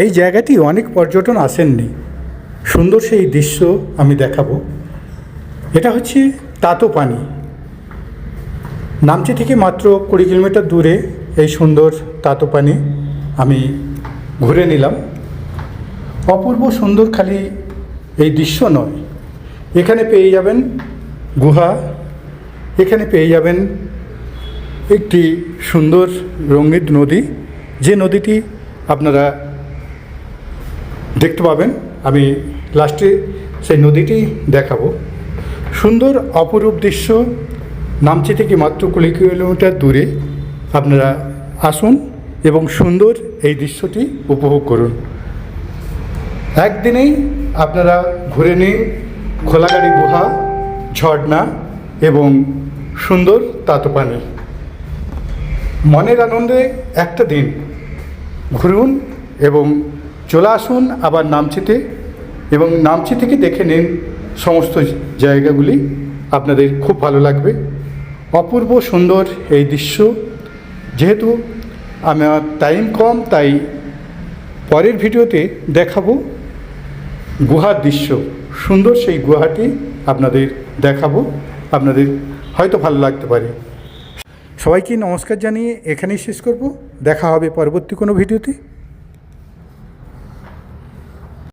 এই জায়গাটি অনেক পর্যটন আসেননি, সুন্দর সেই দৃশ্য আমি দেখাবো। এটা হচ্ছে তাতোপানি। নামচি থেকে মাত্র 20 কিলোমিটার দূরে এই সুন্দর তাতোপানি আমি ঘুরে নিলাম। অপূর্ব সুন্দর খালি এই দৃশ্য নয়, এখানে পেয়ে যাবেন গুহা, এখানে পেয়ে যাবেন একটি সুন্দর রঙিন নদী, যে নদীটি আপনারা দেখতে পাবেন। আমি লাস্টে সেই নদীটি দেখাবো। সুন্দর অপরূপ দৃশ্য। নামচি থেকে মাত্র 20 কিলোমিটার দূরে আপনারা আসুন এবং সুন্দর এই দৃশ্যটি উপভোগ করুন। একদিনেই আপনারা ঘুরে নিন খোলাগাড়ি গুহা, ঝর্ণা এবং সুন্দর তাতোপানি। মনের আনন্দে একটা দিন ঘুরুন এবং চলে আসুন আবার নামচিতে, এবং নামচি থেকে দেখে নিন সমস্ত জায়গাগুলি, আপনাদের খুব ভালো লাগবে। অপূর্ব সুন্দর এই দৃশ্য। যেহেতু আমার টাইম কম, তাই পরের ভিডিওতে দেখাবো গুহার দৃশ্য। সুন্দর সেই গুহাটি আপনাদের দেখাবো, আপনাদের হয়তো ভালো লাগতে পারে। সবাইকে নমস্কার জানিয়ে এখানেই শেষ করব। দেখা হবে পরবর্তী কোনো ভিডিওতে।